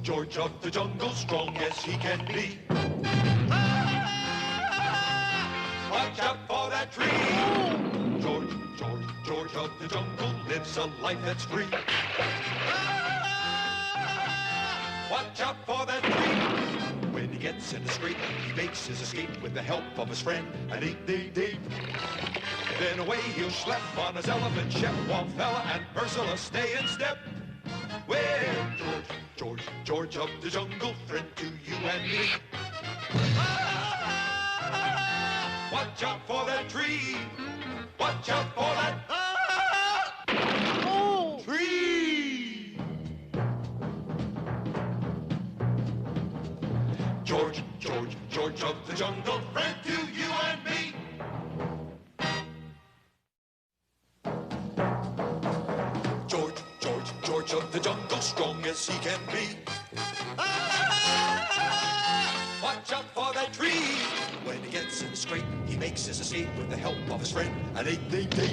George of the jungle, strong as he can be. Watch out for that tree. George of the jungle lives a life that's free. Watch out for that tree. When he gets in a scrape, he makes his escape with the help of his friend, an 888. Then away he'll schlep on his elephant, Shep, Wallfella, and Ursula stay in step. Well, George of the jungle, friend to you and me. Watch out for that tree. Watch out for that tree. George of the jungle, friend to you and me. George of the jungle, strong as he can be. Watch out for that tree. When he gets in the scrape, he makes his escape with the help of his friend, an 888.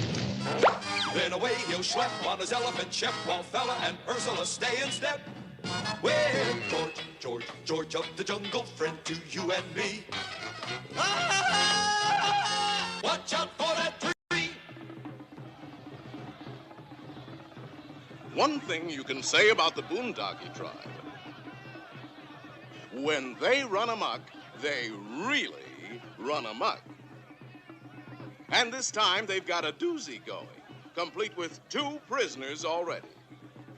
Then away he'll schlep on his elephant, Shep, Wallfella, and Ursula stay in step. Well, George of the jungle, friend to you and me. Watch out for that tree. One thing you can say about the Boondockie tribe. When they run amok, they really run amok. And this time they've got a doozy going, complete with 2 prisoners already.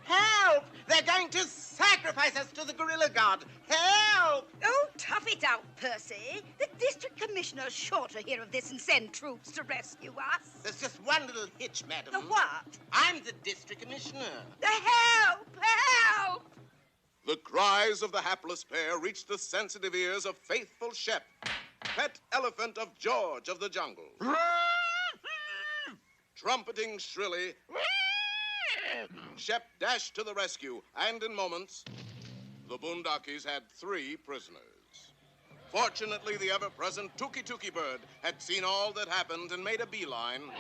Help! They're going to sacrifice us to the gorilla god. Help! Oh, tough it out, Percy. The district commissioner's sure to hear of this and send troops to rescue us. There's just one little hitch, madam. The what? I'm the district commissioner. The help! Help! The cries of the hapless pair reached the sensitive ears of faithful Shep, pet elephant of George of the jungle. Trumpeting shrilly, Shep dashed to the rescue, and in moments, the Boondockies had 3 prisoners. Fortunately, the ever-present Tookie Tookie Bird had seen all that happened and made a beeline,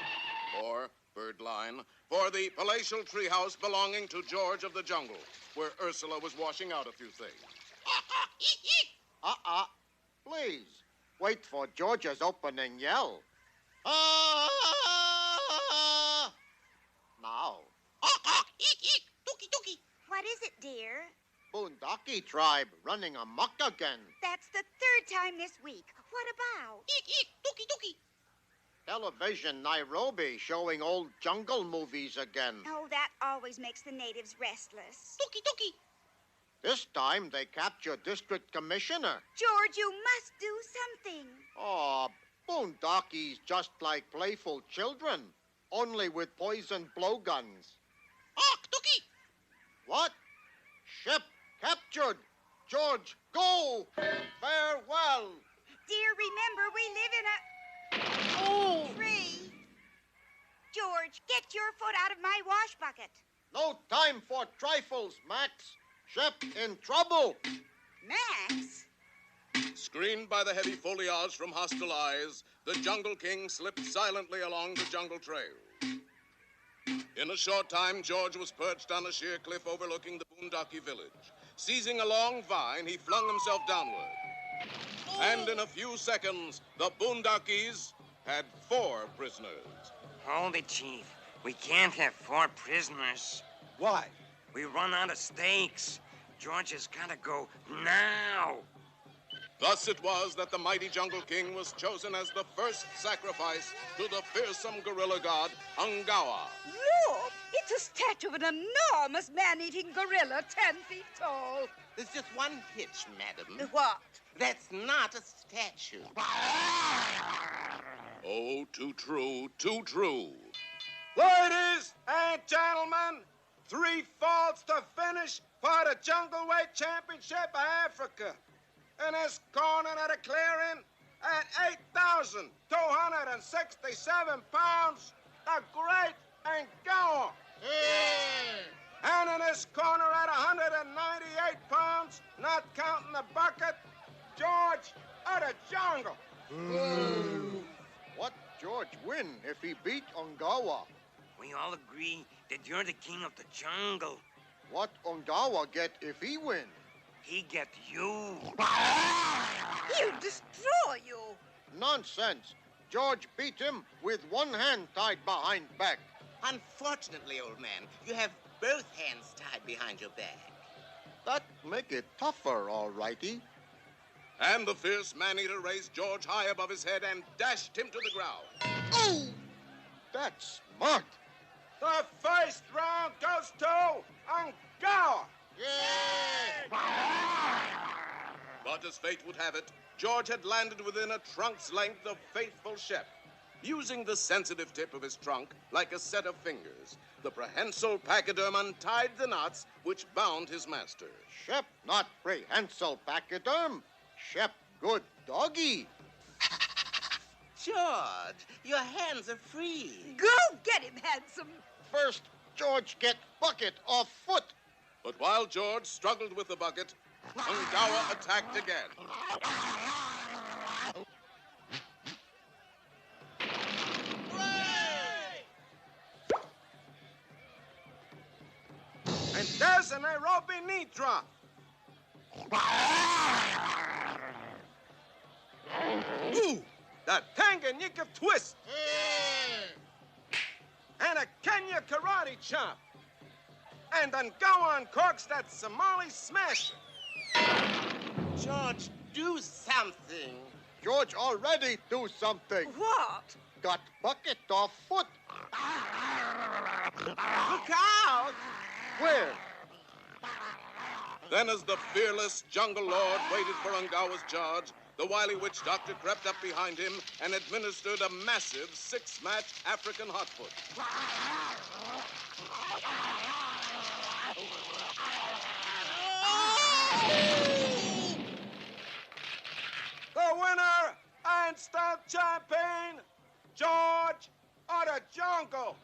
or bird line, for the palatial treehouse belonging to George of the jungle, where Ursula was washing out a few things. Please, wait for George's opening yell. Now. Tookie Tookie. What is it, dear? Boondockie tribe running amok again. That's the 3rd time this week. What about? Tookie Tookie. Television Nairobi showing old jungle movies again. Oh, that always makes the natives restless. Tookie Tookie. This time they capture district commissioner. George, you must do something. Oh, Boondockies just like playful children, only with poison blowguns. Tookie. What? Ship captured. George, go. Farewell. Dear, remember, we live in a tree. George, get your foot out of my wash bucket. No time for trifles, Max. Shep in trouble. Max? Screened by the heavy foliage from hostile eyes, the Jungle King slipped silently along the jungle trail. In a short time, George was perched on a sheer cliff overlooking the Boondockie village. Seizing a long vine, he flung himself downward. And in a few seconds, the Boondockies had 4 prisoners. Hold it, Chief. We can't have 4 prisoners. Why? We run out of steaks. George has got to go now. Thus it was that the mighty Jungle King was chosen as the first sacrifice to the fearsome gorilla god, Ungawa. Look, it's a statue of an enormous man-eating gorilla 10 feet tall. There's just one hitch, madam. What? That's not a statue. Oh, too true, too true. Ladies and gentlemen, 3 falls to finish for the Jungle Weight Championship of Africa. In this corner of the clearing, at 8,267 pounds, the great Ungawa. And in this corner at 198 pounds, not counting the bucket, George of the jungle. What George win if he beat Ungawa? We all agree that you're the king of the jungle. What Ungawa get if he win? he get you. He'll destroy you. Nonsense. George beat him with one hand tied behind back. Unfortunately, old man, you have both hands tied behind your back. That make it tougher, all righty. And the fierce man-eater raised George high above his head and dashed him to the ground. Oh! That's smart. The first round goes to Ungawa. Yay! But as fate would have it, George had landed within a trunk's length of faithful Shep. Using the sensitive tip of his trunk like a set of fingers, the prehensile pachyderm untied the knots which bound his master. Shep not prehensile pachyderm. Shep good doggy. George, your hands are free. Go get him, handsome. First, George get bucket off foot. But while George struggled with the bucket, Ungawa attacked again. And there's a Nairobi knee drop. Ooh, the Tanganyika twist. And a Kenya karate chop. And Ungawa uncorks that Somali smasher. George, do something. George already do something. What? Got bucket off foot. Look out! Where? Then as the fearless jungle lord waited for Ungawa's charge, the wily witch doctor crept up behind him and administered a massive six-match African hotfoot. The winner and stout champion, George of the Jungle.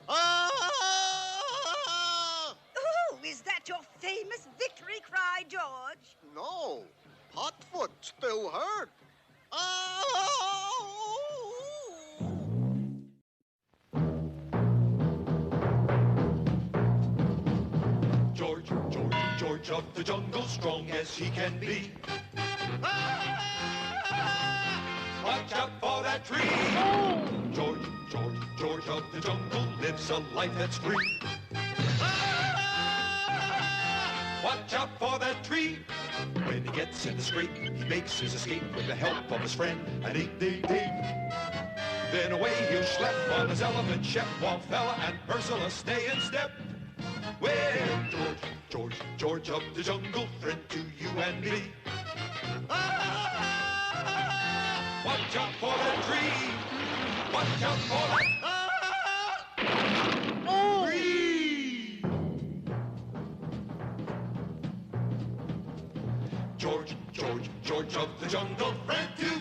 Ah! Oh, is that your famous victory cry, George? No, Hotfoot still hurt. George, George, George of the jungle, strong as he can be. Watch out for that tree. George, George, George of the jungle lives a life that's free. Watch out for that tree. When he gets in the scrape, he makes his escape with the help of his friend, an 8-day date. Then away he'll schlep on his elephant, Shep, Wallfella, and Ursula stay in step. Well, George, George, George of the jungle, friend to you and me. Watch out for that tree. Watch out for that tree. George, George, George of the jungle, friend to